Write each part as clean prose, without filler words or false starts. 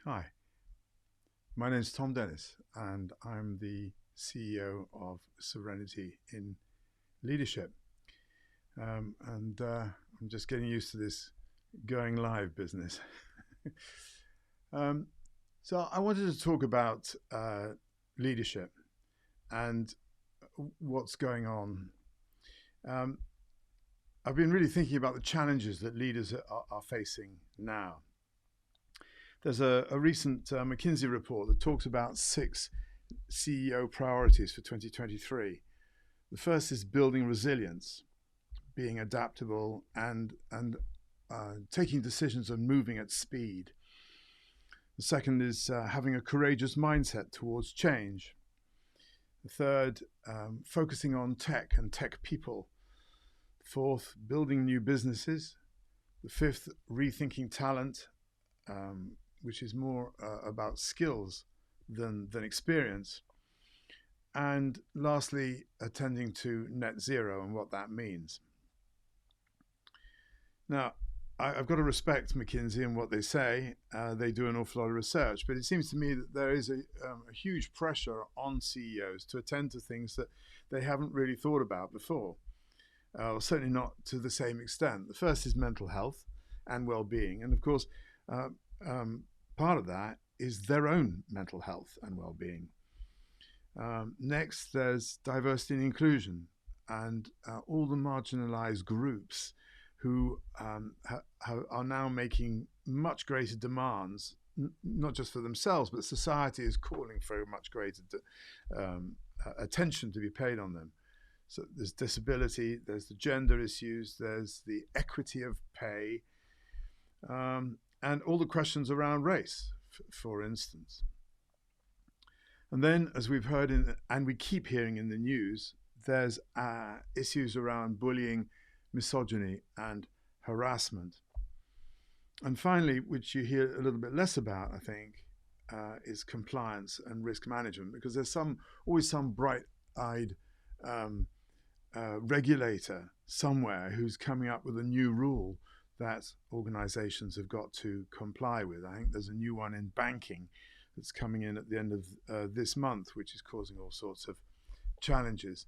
Hi, my name is Tom Dennis, and I'm the CEO of Serenity in Leadership. And I'm just getting used to this going live business. um, so I wanted to talk about leadership and what's going on. Um, I've been really thinking about the challenges that leaders are facing now. There's a recent McKinsey report that talks about 6 CEO priorities for 2023. The first is building resilience, being adaptable, and taking decisions and moving at speed. The second is having a courageous mindset towards change. The third, focusing on tech and tech people. Fourth, building new businesses. The fifth, rethinking talent, which is more about skills than experience. And lastly, attending to net zero and what that means. Now, I've got to respect McKinsey and what they say. They do an awful lot of research, but it seems to me that there is a huge pressure on CEOs to attend to things that they haven't really thought about before, certainly not to the same extent. The first is mental health and well-being, and of course, part of that is their own mental health and well-being. Next, there's diversity and inclusion, and all the marginalized groups who are now making much greater demands, not just for themselves, but society is calling for much greater attention to be paid on them. So there's disability, there's the gender issues, there's the equity of pay, and all the questions around race, for instance. And then, as we've heard and we keep hearing in the news, there's issues around bullying, misogyny, and harassment. And finally, which you hear a little bit less about, I think, is compliance and risk management, because there's always some bright-eyed regulator somewhere who's coming up with a new rule that organizations have got to comply with. I think there's a new one in banking that's coming in at the end of this month, which is causing all sorts of challenges.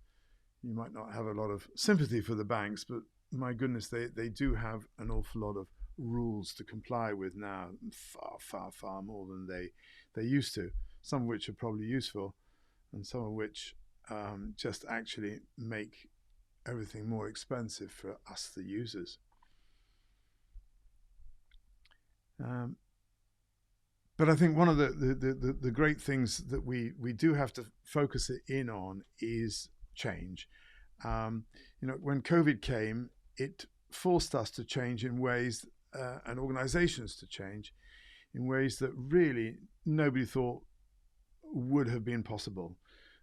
You might not have a lot of sympathy for the banks, but my goodness, they do have an awful lot of rules to comply with now, far more than they used to, some of which are probably useful, and some of which just actually make everything more expensive for us, the users. But I think one of the great things that we do have to focus in on is change. When COVID came, it forced us to change in ways, and organizations to change in ways that really nobody thought would have been possible.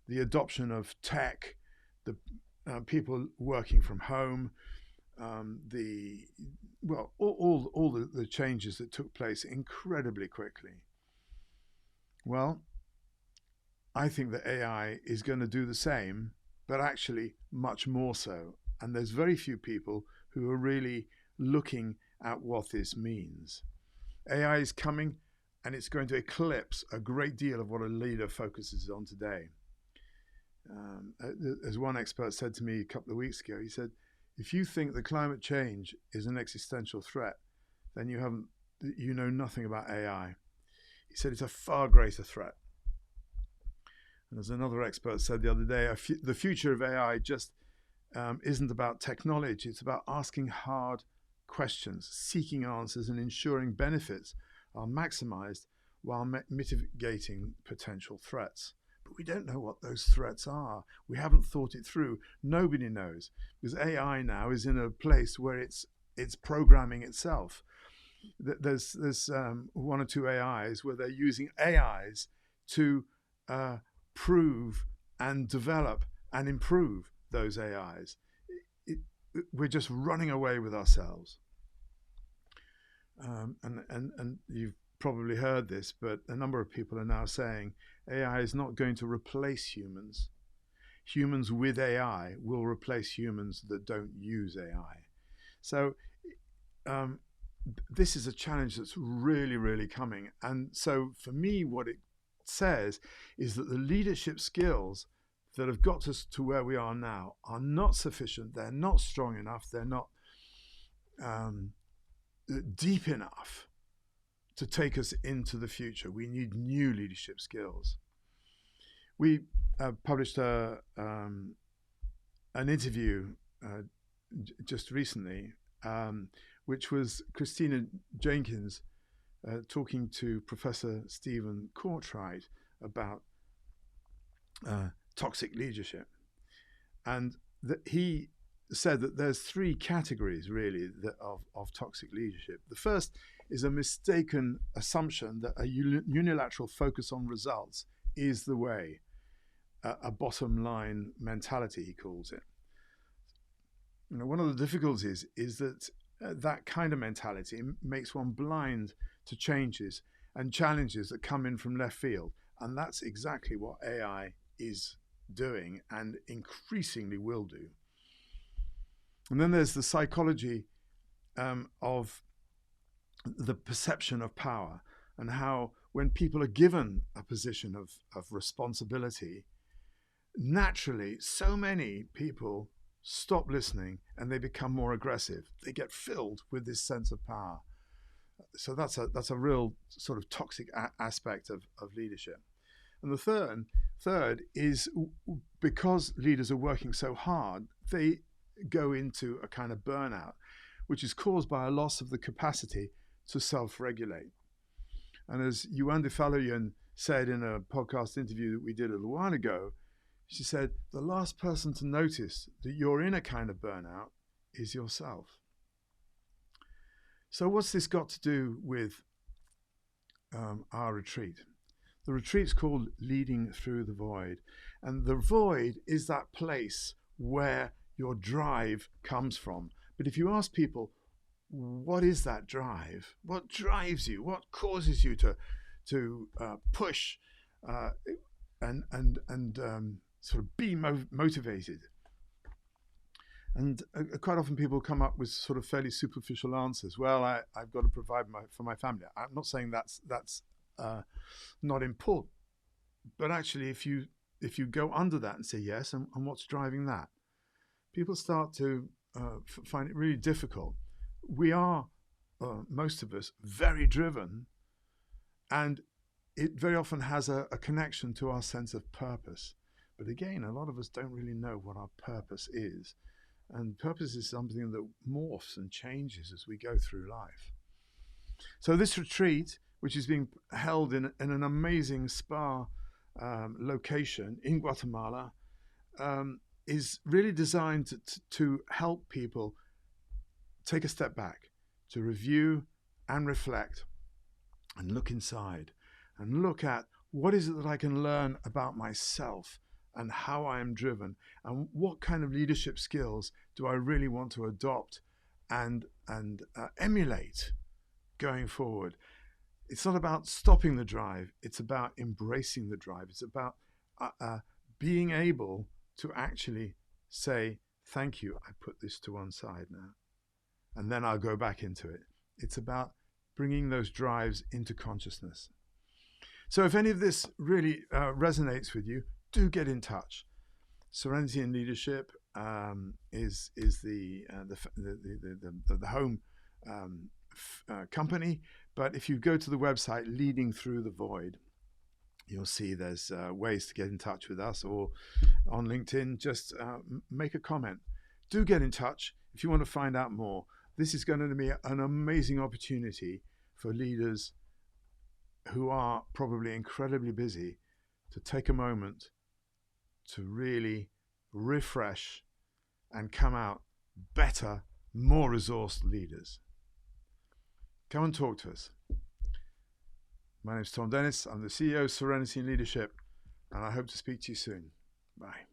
The adoption of tech, the people working from home, all the changes that took place incredibly quickly. Well, I think that AI is going to do the same, but actually much more so. And there's very few people who are really looking at what this means. AI is coming, and it's going to eclipse a great deal of what a leader focuses on today. As one expert said to me a couple of weeks ago, he said, if you think that climate change is an existential threat, then you know nothing about AI. He said it's a far greater threat. And as another expert said the other day, the future of AI just isn't about technology. It's about asking hard questions, seeking answers, and ensuring benefits are maximized while mitigating potential threats. But we don't know what those threats are. We haven't thought it through. Nobody knows, because AI now is in a place where it's programming itself. There's one or two AIs where they're using AIs to prove and develop and improve those AIs. We're just running away with ourselves. And you've probably heard this, but a number of people are now saying AI is not going to replace humans. Humans with AI will replace humans that don't use AI. So this is a challenge that's really, really coming. And so for me, what it says is that the leadership skills that have got us to where we are now are not sufficient. They're not strong enough. They're not deep enough to take us into the future. We need new leadership skills. We published an interview just recently, which was Christina Jenkins talking to Professor Stephen Courtwright about toxic leadership. And he said that there's three categories really of toxic leadership. The first is a mistaken assumption that a unilateral focus on results is the way, a bottom line mentality, he calls it. You know, one of the difficulties is that that kind of mentality makes one blind to changes and challenges that come in from left field. And that's exactly what AI is doing and increasingly will do. And then there's the psychology of the perception of power, and how when people are given a position of responsibility, naturally so many people stop listening and they become more aggressive. They get filled with this sense of power. So that's a real sort of toxic aspect of leadership. And the third is, because leaders are working so hard, they go into a kind of burnout, which is caused by a loss of the capacity to self-regulate. And as Yuan de Faloyan said in a podcast interview that we did a little while ago, she said, the last person to notice that you're in a kind of burnout is yourself. So what's this got to do with our retreat? The retreat's called Leading Through the Void. And the void is that place where your drive comes from. But if you ask people, what is that drive? What drives you? What causes you to push and sort of be motivated? And quite often people come up with sort of fairly superficial answers. Well, I've got to provide for my family. I'm not saying that's not important, but actually, if you go under that and say yes, and what's driving that, people start to find it really difficult. We are, most of us, very driven, and it very often has a connection to our sense of purpose. But again, a lot of us don't really know what our purpose is. And purpose is something that morphs and changes as we go through life. So this retreat, which is being held in an amazing spa location in Guatemala, is really designed to help people take a step back, to review and reflect and look inside and look at what is it that I can learn about myself and how I am driven, and what kind of leadership skills do I really want to adopt and emulate going forward. It's not about stopping the drive, it's about embracing the drive. It's about being able to actually say, thank you, I put this to one side now, and then I'll go back into it. It's about bringing those drives into consciousness. So if any of this really resonates with you, do get in touch. Serenity in Leadership is the home company, but if you go to the website Leading Through the Void, you'll see there's ways to get in touch with us, or on LinkedIn, just make a comment. Do get in touch if you want to find out more. This is going to be an amazing opportunity for leaders who are probably incredibly busy to take a moment to really refresh and come out better, more resourced leaders. Come and talk to us. My name is Tom Dennis. I'm the CEO of Serenity in Leadership, and I hope to speak to you soon. Bye.